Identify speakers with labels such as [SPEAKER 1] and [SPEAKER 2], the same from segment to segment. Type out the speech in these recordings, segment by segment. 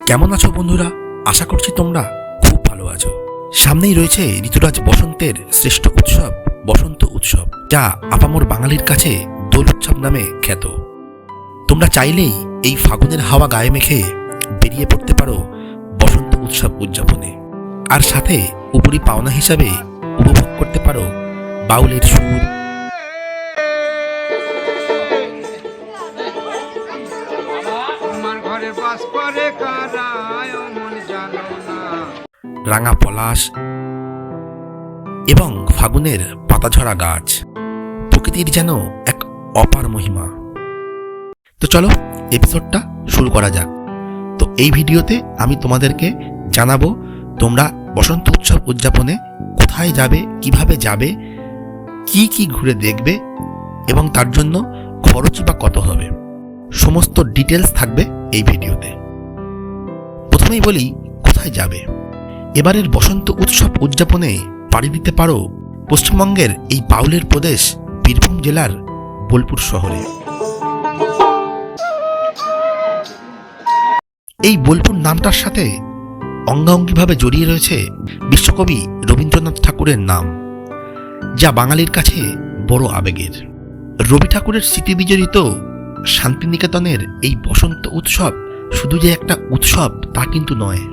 [SPEAKER 1] কেমন আছো বন্ধুরা? আশা করছি তোমরা খুব ভালো আছো। সামনেই রয়েছে ঋতুরাজ বসন্তের শ্রেষ্ঠ উৎসব বসন্ত উৎসব, যা আপামর বাঙালির কাছে দোল উৎসব নামে খ্যাত। তোমরা চাইলেই এই ফাগুনের হাওয়া গায়ে মেখে বেরিয়ে পড়তে পারো বসন্ত উৎসব উদযাপনে, আর সাথে উপরি পাওনা হিসাবে উপভোগ করতে পারো বাউলের সুর, রাঙা পলাশ এবং ফাগুনের পাতাঝরা গাছ। প্রকৃতির যেন এক অপার মহিমা। তো চলো এপিসোডটা শুরু করা যাক। তো এই ভিডিওতে আমি তোমাদেরকে জানাবো তোমরা বসন্ত উৎসব উদযাপনে কোথায় যাবে, কিভাবে যাবে, কি কি ঘুরে দেখবে এবং তার জন্য খরচ বা কত হবে, সমস্ত ডিটেলস থাকবে এই ভিডিওতে। প্রথমেই বলি কোথায় যাবে। এবারের বসন্ত উৎসব উদযাপনে পাড়ি দিতে পারো পশ্চিমবঙ্গের এই বাউলের প্রদেশ বীরভূম জেলার বোলপুর শহরে। এই বোলপুর নামটার সাথে অঙ্গাঙ্গিভাবে জড়িয়ে রয়েছে বিশ্বকবি রবীন্দ্রনাথ ঠাকুরের নাম, যা বাঙালির কাছে বড় আবেগের। রবি ঠাকুরের স্মৃতিবিজড়িত শান্তিনিকেতনের এই বসন্ত উৎসব শুধু যে একটা উৎসব তা কিন্তু নয়।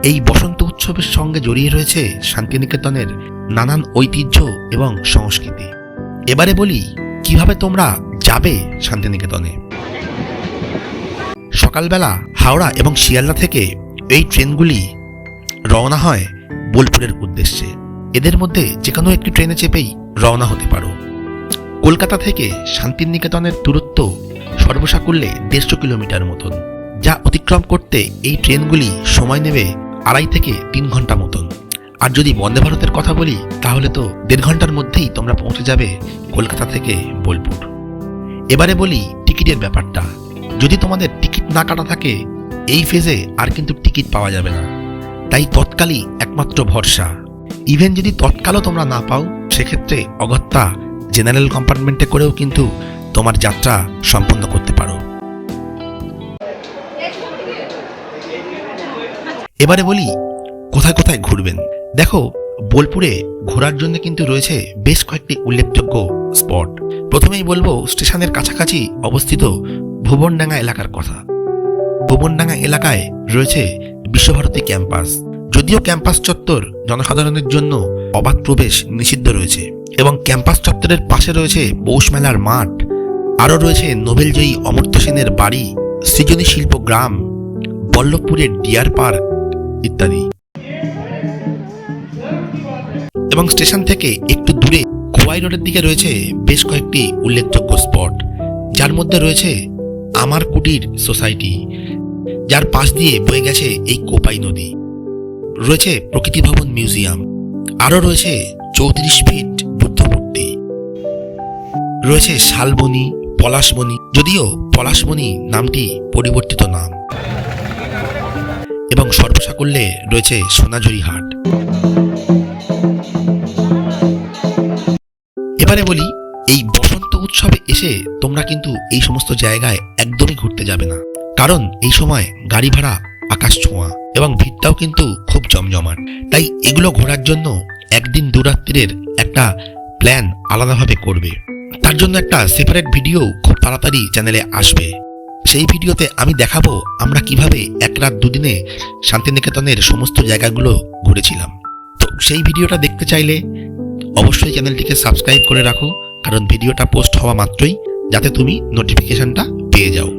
[SPEAKER 1] এই বসন্ত উৎসবের সঙ্গে জড়িয়ে রয়েছে শান্তিনিকেতনের নানান ঐতিহ্য এবং সংস্কৃতি। এবারে বলি কিভাবে তোমরা যাবে শান্তিনিকেতনে। সকালবেলা হাওড়া এবং শিয়ালদা থেকে এই ট্রেনগুলি রওনা হয় বোলপুরের উদ্দেশ্যে। এদের মধ্যে যে কোনো একটি ট্রেনে চেপেই রওনা হতে পারো। কলকাতা থেকে শান্তিনিকেতনের দূরত্ব সর্বসাকুল্যে 150 কিলোমিটার মতন, যা অতিক্রম করতে এই ট্রেনগুলি সময় নেবে 2.5 থেকে 3 ঘন্টা মতন। আর যদি বন্দে ভারতের কথা বলি তাহলে তো 1.5 ঘন্টার মধ্যেই তোমরা পৌঁছে যাবে কলকাতা থেকে বোলপুর। এবারে বলি টিকিটের ব্যাপারটা। যদি তোমাদের টিকিট না কাটা থাকে এই ফেজে আর কিন্তু টিকিট পাওয়া যাবে না, তাই তৎকালই একমাত্র ভরসা। ইভেন যদি তৎকালও তোমরা না পাও সেক্ষেত্রে অগত্যা জেনারেল কম্পার্টমেন্টে করেও কিন্তু তোমার যাত্রা সম্পন্ন করতে পারো। এবারে বলি কোথায় কোথায় ঘুরবেন। দেখো, বোলপুরে ঘোরার জন্য কিন্তু রয়েছে বেশ কয়েকটি উল্লেখযোগ্য স্পট। প্রথমেই বলবো স্টেশনের কাছাকাছি অবস্থিত ভুবনডাঙ্গা এলাকার কথা। ভুবনডাঙ্গা এলাকায় রয়েছে বিশ্বভারতী ক্যাম্পাস। যদিও ক্যাম্পাস চত্বর জনসাধারণের জন্য অবাধ প্রবেশ নিষিদ্ধ রয়েছে এবং ক্যাম্পাস চত্বরের পাশে রয়েছে পৌষ মেলার মাঠ, আরও রয়েছে নোবেলজয়ী অমর্ত্য সেনের বাড়ি, সৃজনী শিল্প গ্রাম, বল্লভপুরের ডিয়ার পার্ক ইত্যাদি। এবং স্টেশন থেকে একটু দূরে খোয়াই রোডের দিকে রয়েছে বেশ কয়েকটি উল্লেখযোগ্য স্পট, যার মধ্যে রয়েছে আমার কুটির সোসাইটি, যার পাশ দিয়ে বয়ে গেছে এই কোপাই নদী, রয়েছে প্রকৃতি ভবন মিউজিয়াম, আরও রয়েছে 34 ফিট বুদ্ধ মূর্তি, রয়েছে শালবনি, পলাশবনি, যদিও পলাশবনি নামটি পরিবর্তিত নাম, এবং সর্বসাকুল্যে রয়েছে সোনাঝুরি হাট। এবারে বলি এই বসন্ত উৎসবে এসে তোমরা কিন্তু এই সমস্ত জায়গায় একদমই ঘুরতে যাবে না, কারণ এই সময় গাড়ি ভাড়া আকাশ ছোঁয়া এবং ভিড়টাও কিন্তু খুব জমজমাট। তাই এগুলো ঘোরার জন্য একদিন 2 রাত্রির একটা প্ল্যান আলাদাভাবে করবে। তার জন্য একটা সেপারেট ভিডিও খুব তাড়াতাড়ি চ্যানেলে আসবে। সেই ভিডিওতে আমি দেখাবো আমরা কিভাবে 1 রাত 2 দিনে শান্তিনিকেতনের সমস্ত জায়গাগুলো ঘুরেছিলাম। তো সেই ভিডিওটা দেখতে চাইলে অবশ্যই চ্যানেলটিকে সাবস্ক্রাইব করে রাখো, কারণ ভিডিওটা পোস্ট হওয়া মাত্রই যাতে তুমি নোটিফিকেশনটা পেয়ে যাও।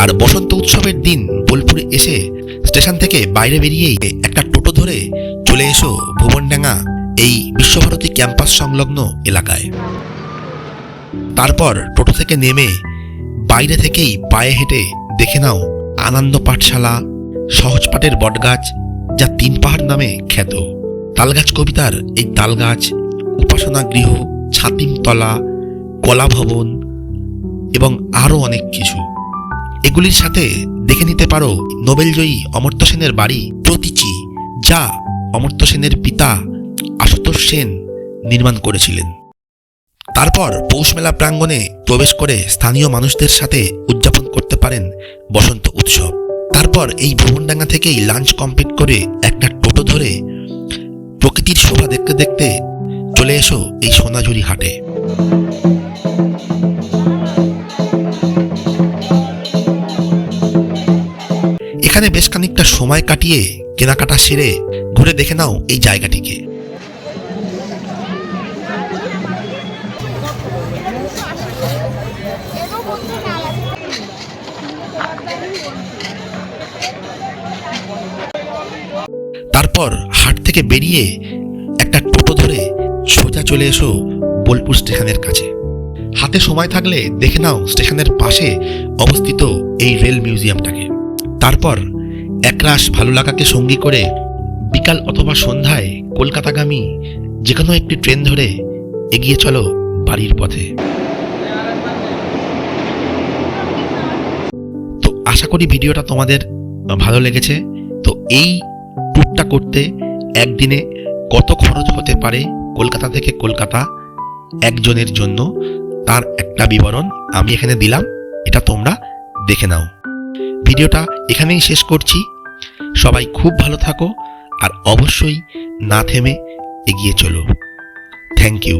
[SPEAKER 1] আর বসন্ত উৎসবের দিন বোলপুরে এসে স্টেশন থেকে বাইরে বেরিয়েই একটা টোটো ধরে চলে এসো ভুবনডাঙ্গা এই বিশ্বভারতী ক্যাম্পাস সংলগ্ন এলাকায়। তারপর টোটো থেকে নেমে বাইরে থেকেই পায়ে হেঁটে দেখে নাও আনন্দ পাঠশালা, সহজপাঠের বটগাছ, যা 3 পাহাড় নামে খ্যাত, তালগাছ কবিতার এই তালগাছ, উপাসনা গৃহ, ছাতিমতলা, কলা ভবন এবং আরও অনেক কিছু। এগুলির সাথে দেখে নিতে পারো নোবেলজয়ী অমর্ত্য সেনের বাড়ি প্রতীচি, যা অমর্ত্য সেনের পিতা আশুতোষ সেন নির্মাণ করেছিলেন। তারপর পৌষ মেলা প্রাঙ্গণে প্রবেশ করে স্থানীয় মানুষদের সাথে উদযাপন করতে পারেন বসন্ত উৎসব। তারপর এই ভ্রমণডাঙ্গা থেকেই লাঞ্চ কমপ্লিট করে একটা টোটো ধরে প্রকৃতির শোভা দেখতে দেখতে চলে এসো এই সোনাঝুরি হাটে। এখানে বেশ খানিকটা সময় কাটিয়ে কেনাকাটা সেরে ঘুরে দেখে নাও এই জায়গাটিকে। তারপর হাট থেকে বেরিয়ে একটা টোটো ধরে সোজা চলে এসো বোলপুর স্টেশনের কাছে। হাতে সময় থাকলে দেখে নাও স্টেশনের পাশে অবস্থিত এই রেল মিউজিয়ামটাকে। তারপর একরাশ ভালো লাগাকে সঙ্গী করে বিকাল অথবা সন্ধ্যায় কলকাতাগামী যে কোনো একটি ট্রেন ধরে এগিয়ে চলো বাড়ির পথে। তো আশা করি ভিডিওটা তোমাদের ভালো লেগেছে। তো এই ট্যুরটা করতে একদিনে কত খরচ হতে পারে কলকাতা থেকে কলকাতা একজনের জন্য, তার একটা বিবরণ আমি এখানে দিলাম, এটা তোমরা দেখে নাও। ভিডিওটা এখানেই শেষ করছি। সবাই খুব ভালো থাকো আর অবশ্যই না থেমে এগিয়ে চলো। Thank you.